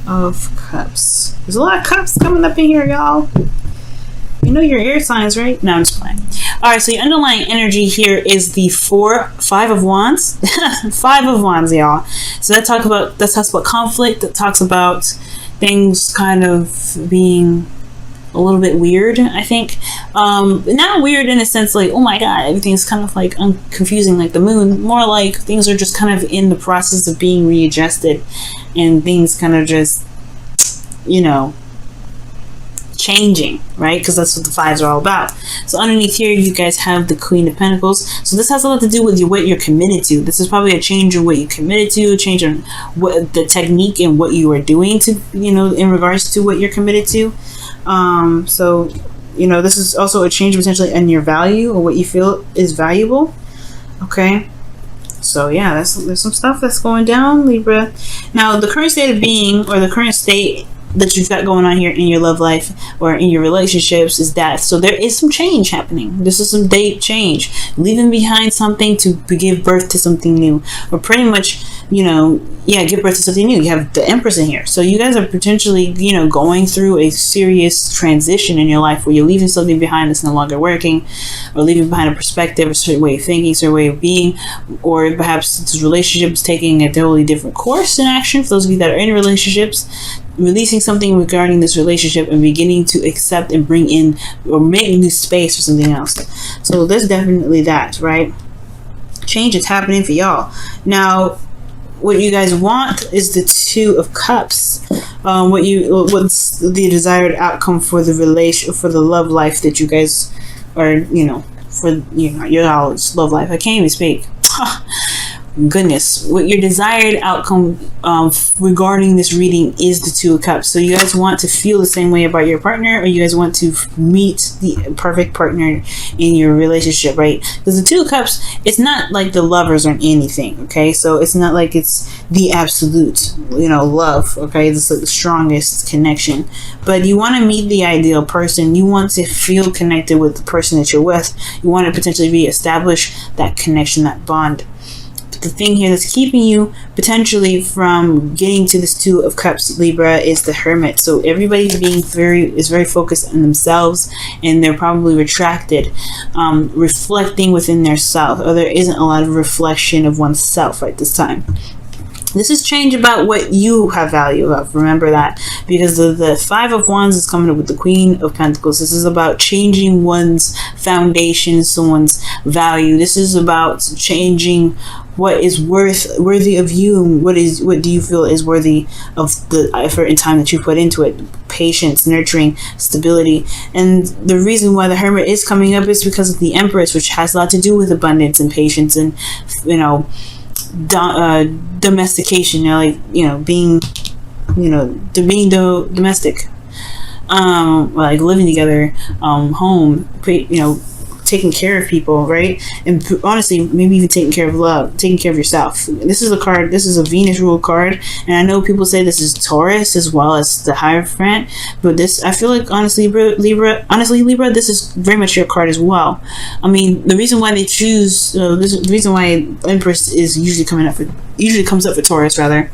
of Cups. There's a lot of cups coming up in here, y'all. You know your air signs, right? No, I'm just playing. Alright, so your underlying energy here is the Five of Wands. 5 of Wands, y'all. So that talks about conflict. That talks about things kind of being a little bit weird, I think. Not weird in a sense like, oh my god, everything's kind of like confusing like the moon. More like things are just kind of in the process of being readjusted, and things kind of just, changing, right? Because that's what the 5s are all about. So underneath here, you guys have the Queen of Pentacles. So this has a lot to do with what you're committed to. This is probably a change in what you committed to, a change in what the technique and what you are doing to, in regards to what you're committed to. So, this is also a change potentially in your value or what you feel is valuable. Okay. So yeah, there's some stuff that's going down, Libra. Now, the current state of being, or the current state that you've got going on here in your love life or in your relationships, is that, so there is some change happening. This is some date change, leaving behind something to give birth to something new, or pretty much, give birth to something new. You have the Empress in here, so you guys are potentially, going through a serious transition in your life where you're leaving something behind that's no longer working, or leaving behind a perspective, a certain way of thinking, a certain way of being, or perhaps this relationship is taking a totally different course in action. For those of you that are in relationships, releasing something regarding this relationship and beginning to accept and bring in or make new space for something else. So there's definitely that, right? Change is happening for y'all. Now, what you guys want is the Two of Cups. What's the desired outcome for the for the love life that you guys are, your all's love life. I can't even speak. Goodness, what your desired outcome regarding this reading is the Two of Cups. So you guys want to feel the same way about your partner, or you guys want to meet the perfect partner in your relationship, right? Because the Two of Cups, it's not like the lovers or anything, okay? So it's not like it's the absolute, love, okay? It's like the strongest connection. But you want to meet the ideal person. You want to feel connected with the person that you're with. You want to potentially reestablish that connection, that bond. The thing here that's keeping you potentially from getting to this Two of Cups, Libra, is the Hermit. So everybody's very focused on themselves, and they're probably retracted, reflecting within their self, or there isn't a lot of reflection of oneself right this time. This is change about what you have value of. Remember that, because the Five of Wands is coming up with the Queen of Pentacles. This is about changing one's foundation, someone's value. This is about changing what is worthy of you, and what do you feel is worthy of the effort and time that you put into it. Patience, nurturing, stability. And the reason why the Hermit is coming up is because of the Empress, which has a lot to do with abundance and patience, and domestication, being domestic, like living together, home, taking care of people, right? And honestly, maybe even taking care of love, taking care of yourself. This is a Venus ruled card, and I know people say this is Taurus as well as the Hierophant, but this, I feel like, honestly, Libra, this is very much your card as well. I mean, the reason why they choose the reason why Empress is usually comes up for Taurus rather,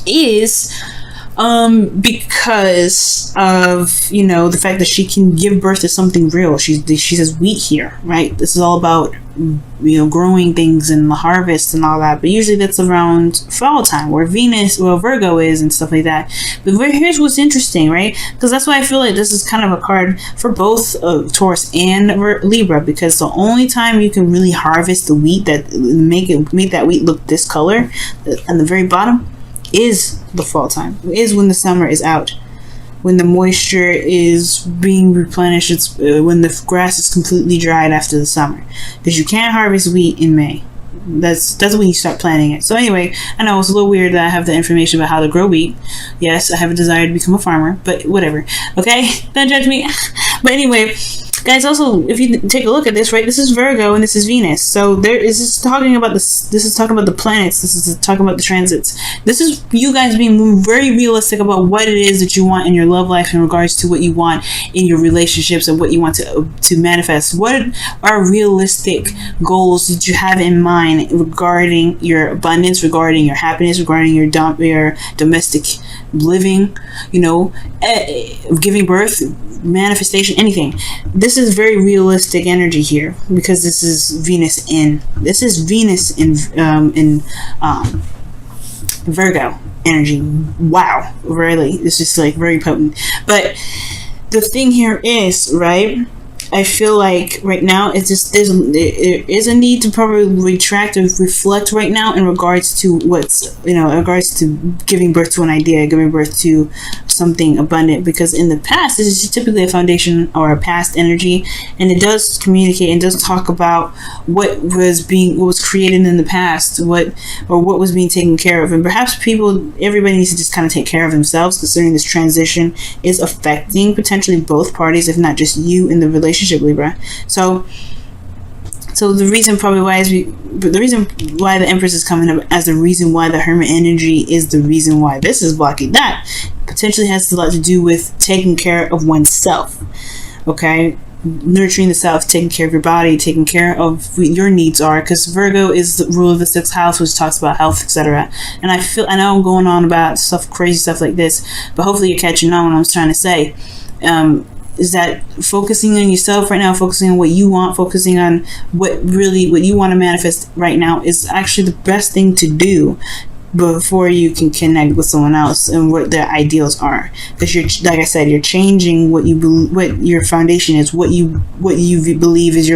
is because of the fact that she can give birth to something real. She says wheat here, right? This is all about growing things and the harvest and all that, but usually that's around fall time, where Virgo is and stuff like that. But here's what's interesting, right? Because that's why I feel like this is kind of a card for both Taurus and Libra, because the only time you can really harvest the wheat, that make that wheat look this color on the very bottom, is the fall time, is when the summer is out, when the moisture is being replenished. It's when the grass is completely dried after the summer, because you can't harvest wheat in May. That's when you start planting it. So anyway, I know it's a little weird that I have the information about how to grow wheat. Yes, I have a desire to become a farmer, but whatever. Okay, don't judge me. But anyway, Guys, also, if you take a look at this, right, this is Virgo and this is Venus. So this is talking about this is talking about the planets. This is talking about the transits. This is you guys being very realistic about what it is that you want in your love life in regards to what you want in your relationships and what you want to manifest. What are realistic goals that you have in mind regarding your abundance, regarding your happiness, regarding your domestic living, giving birth, manifestation, anything. This is very realistic energy here because this is Venus in Virgo energy. Wow, really, it's just like very potent. But the thing here is, right, I feel like right now it's just there is a need to probably retract or reflect right now in regards to what's in regards to giving birth to an idea, giving birth to something abundant, because in the past this is typically a foundation or a past energy, and it does communicate and does talk about what was created in the past, what was being taken care of, and perhaps everybody needs to just kind of take care of themselves, considering this transition is affecting potentially both parties, if not just you in the relationship, Libra. So the reason why the Empress is coming up as the reason why the Hermit energy is the reason why this is blocking that potentially has a lot to do with taking care of oneself. Okay, nurturing the self, taking care of your body, taking care of what your needs are, because Virgo is the ruler of the 6th house, which talks about health, etc. And I know I'm going on about crazy stuff like this, but hopefully you're catching on what I'm trying to say. Is that focusing on yourself right now, focusing on what you want, focusing on what you want to manifest right now is actually the best thing to do before you can connect with someone else and what their ideals are. Because like I said, you're changing what your foundation is, what you believe is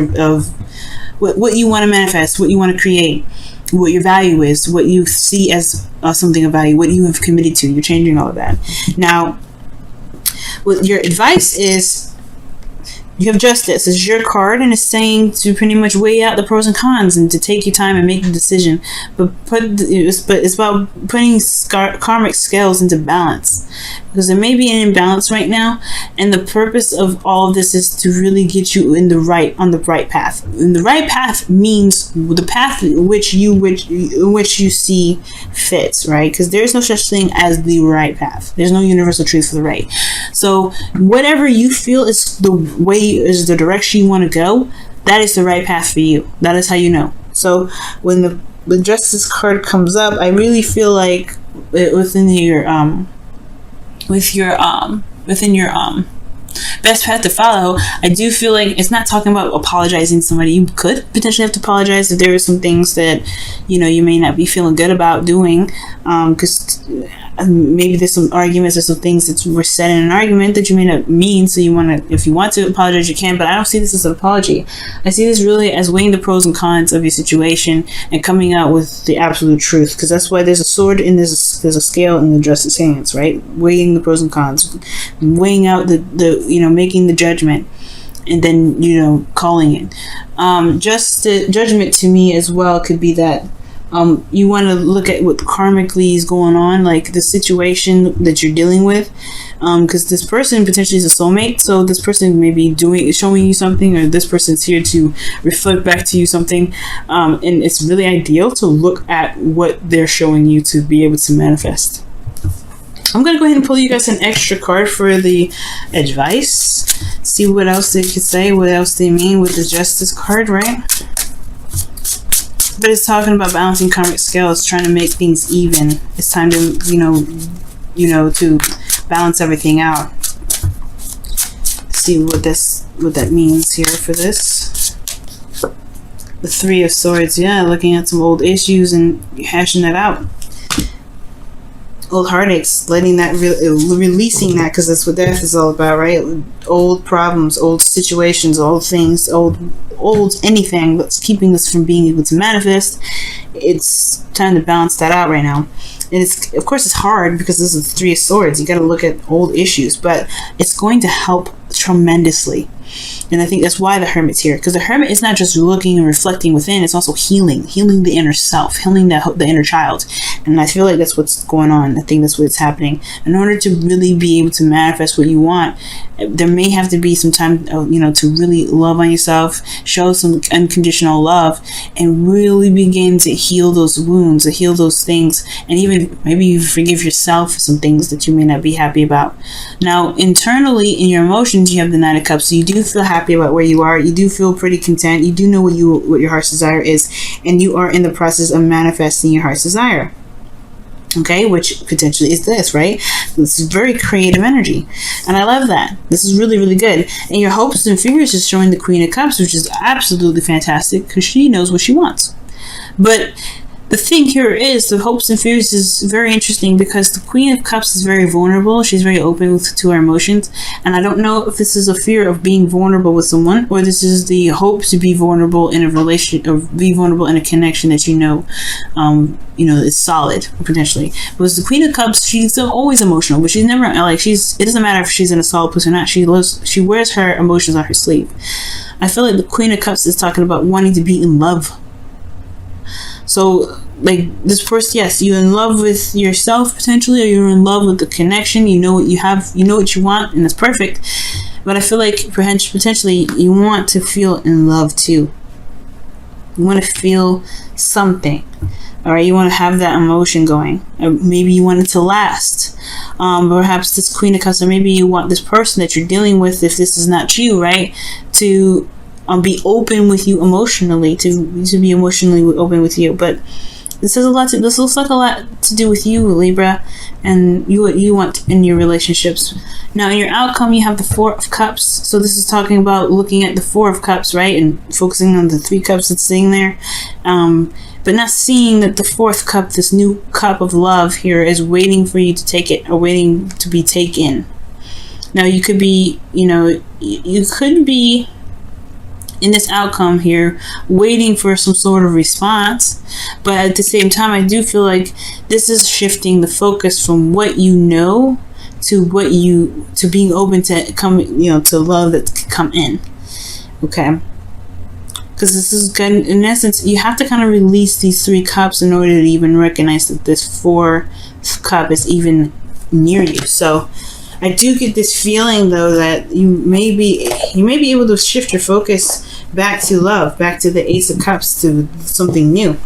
what you want to manifest, what you want to create, what your value is, what you see as something of value, what you have committed to. You're changing all of that. Now, what your advice is, you have Justice. It's your card, and it's saying to pretty much weigh out the pros and cons and to take your time and make the decision. But it's about putting karmic scales into balance, because there may be an imbalance right now, and the purpose of all of this is to really get you on the right path. And the right path means the path which you see fits, right? Because there's no such thing as the right path. There's no universal truth for the right. So whatever you feel is the direction you want to go, that is the right path for you. That is how you know. So when the Justice card comes up, I really feel like within your best path to follow, I do feel like it's not talking about apologizing to somebody. You could potentially have to apologize if there are some things that you may not be feeling good about doing, because maybe there's some arguments or some things that were said in an argument that you may not mean, so if you want to apologize, you can. But I don't see this as an apology. I see this really as weighing the pros and cons of your situation and coming out with the absolute truth, because that's why there's a sword and there's a scale in the Justice hands, right? Weighing the pros and cons, weighing out the making the judgment, and then calling it. Just the judgment to me as well could be that you want to look at what karmically is going on, like the situation that you're dealing with, because this person potentially is a soulmate, so this person may be showing you something, or this person's here to reflect back to you something, and it's really ideal to look at what they're showing you to be able to manifest. I'm going to go ahead and pull you guys an extra card for the advice. See what else they could say, what else they mean with the Justice card, right? But it's talking about balancing karmic scales, trying to make things even. It's time to, to balance everything out. See what that means here for this. The 3 of Swords, yeah, looking at some old issues and hashing that out. Old heartaches, letting that releasing that, because that's what death is all about, right? Old problems, old situations, old things, old anything that's keeping us from being able to manifest. It's time to balance that out right now. And of course it's hard because this is the 3 of Swords. You got to look at old issues, but it's going to help tremendously. And I think that's why the Hermit's here, because the Hermit is not just looking and reflecting within, it's also healing the inner self, healing the inner child. And I feel like that's what's going on. I think that's what's happening. In order to really be able to manifest what you want, there may have to be some time, to really love on yourself, show some unconditional love, and really begin to heal those wounds, to heal those things, and even maybe you forgive yourself for some things that you may not be happy about. Now, internally in your emotions, you have the Nine of Cups, so you do feel happy about where you are. You do feel pretty content. You do know what your heart's desire is, and you are in the process of manifesting your heart's desire. Okay, which potentially is this, right? This is very creative energy, and I love that. This is really, really good. And your hopes and fears is showing the Queen of Cups, which is absolutely fantastic because she knows what she wants. But the thing here is the hopes and fears is very interesting because the Queen of Cups is very vulnerable. She's very open to her emotions, and I don't know if this is a fear of being vulnerable with someone, or this is the hope to be vulnerable in a relationship, or be vulnerable in a connection that is solid potentially. Because the Queen of Cups, she's always emotional, but she's never like it doesn't matter if she's in a solid place or not. She wears her emotions on her sleeve. I feel like the Queen of Cups is talking about wanting to be in love. So, like, this person, yes, you're in love with yourself potentially, or you're in love with the connection. You know what you have, you know what you want, and it's perfect. But I feel like potentially you want to feel in love too. You want to feel something. All right, you want to have that emotion going. Or maybe you want it to last. Perhaps this Queen of Cups, or maybe you want this person that you're dealing with, if this is not you, right, to be open with you emotionally, to be emotionally open with you. But this looks like a lot to do with you, Libra, and what you want in your relationships. Now, in your outcome, you have the Four of Cups. So this is talking about looking at the Four of Cups, right, and focusing on the Three Cups that's sitting there, but not seeing that the fourth cup, this new cup of love here, is waiting for you to take it, or waiting to be taken. Now, you could be, you could be in this outcome here waiting for some sort of response, but at the same time, I do feel like this is shifting the focus from what you know to being open to come, to love that can come in. Okay, because this is good. In essence, you have to kind of release these three cups in order to even recognize that this fourth cup is even near you. So I do get this feeling, though, that you may be able to shift your focus back to love, back to the Ace of Cups, to something new.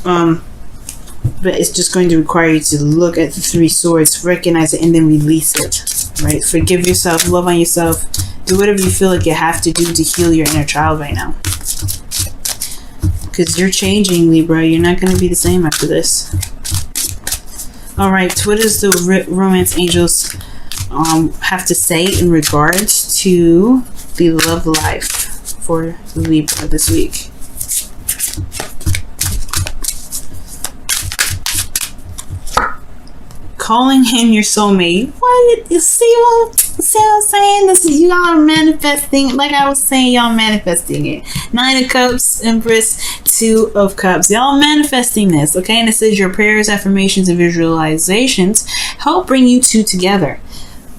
But it's just going to require you to look at the Three Swords, recognize it, and then release it. Right? Forgive yourself, love on yourself, do whatever you feel like you have to do to heal your inner child right now. Because you're changing, Libra. You're not going to be the same after this. All right, what does the romance angels have to say in regards to the love life for Libra this week? Calling in your soulmate. What? You see what I'm saying? This is, y'all are manifesting. Like I was saying, y'all manifesting it. Nine of Cups, Empress, Two of Cups. Y'all manifesting this, okay? And it says your prayers, affirmations, and visualizations help bring you two together.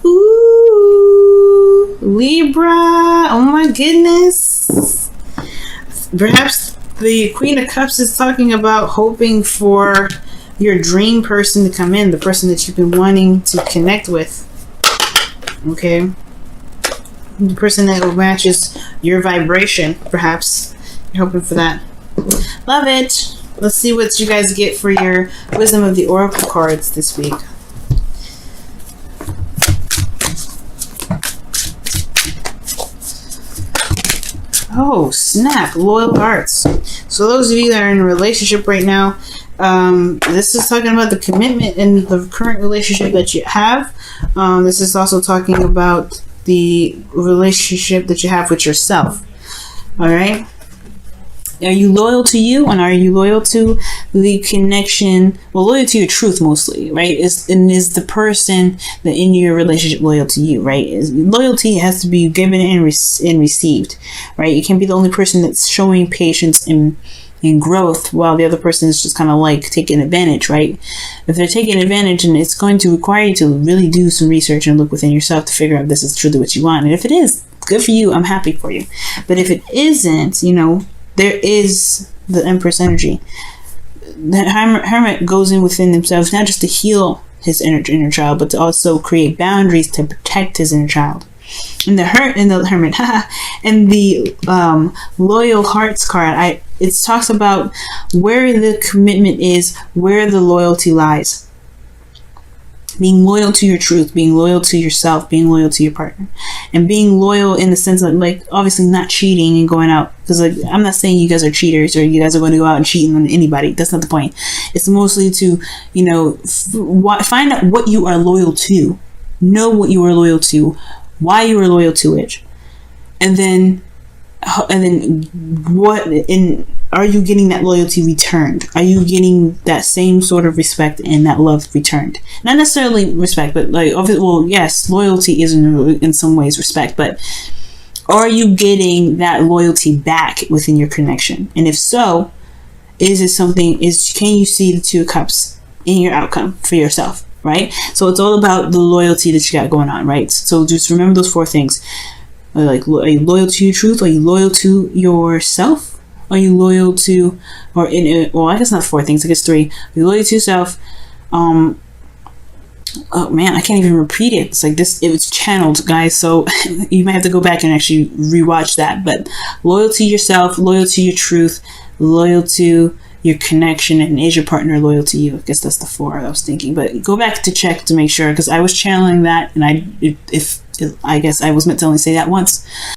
Ooh, Libra. Oh my goodness. Perhaps the Queen of Cups is talking about hoping for your dream person to come in, the person that you've been wanting to connect with. Okay, the person that matches your vibration. Perhaps you're hoping for that. Love it. Let's see what you guys get for your Wisdom of the Oracle cards this week. Oh snap, loyal hearts. So those of you that are in a relationship right now, this is talking about the commitment in the current relationship that you have. This is also talking about the relationship that you have with yourself. All right. Are you loyal to you, and are you loyal to the connection? Well, loyal to your truth mostly, right? Is the person that in your relationship loyal to you, right? Loyalty has to be given and received, right? You can't be the only person that's showing patience and growth while the other person is just kind of like taking advantage, right? If they're taking advantage, and it's going to require you to really do some research and look within yourself to figure out if this is truly what you want. And if it is, good for you. I'm happy for you. But if it isn't, there is the Empress energy. the hermit goes in within themselves, not just to heal his inner child, but to also create boundaries to protect his inner child. And the hermit, and the loyal hearts card, it talks about where the commitment is, where the loyalty lies. Being loyal to your truth, being loyal to yourself, being loyal to your partner, and being loyal in the sense of, like, obviously not cheating and going out, because, like, I'm not saying you guys are cheaters or you guys are going to go out and cheat on anybody. That's not the point. It's mostly to, you know, find out what you are loyal to, know what you are loyal to, why you are loyal to it, and then what are you getting that loyalty returned? Are you getting that same sort of respect and that love returned? Not necessarily respect, but, like, well, yes, loyalty is in some ways respect, but are you getting that loyalty back within your connection? And if so, can you see the 2 of Cups in your outcome for yourself, right? So it's all about the loyalty that you got going on, right? So just remember those 4 things. Like, are you loyal to your truth? Are you loyal to yourself? Are you loyal to, well, I guess not 4 things, I guess 3. Are you loyal to yourself? Oh man, I can't even repeat it. It's like this, it was channeled, guys, so you might have to go back and actually rewatch that. But loyal to yourself, loyal to your truth, loyal to your connection, and is your partner loyal to you? I guess that's the 4 I was thinking, but go back to check to make sure, because I was channeling that, and I guess I was meant to only say that once.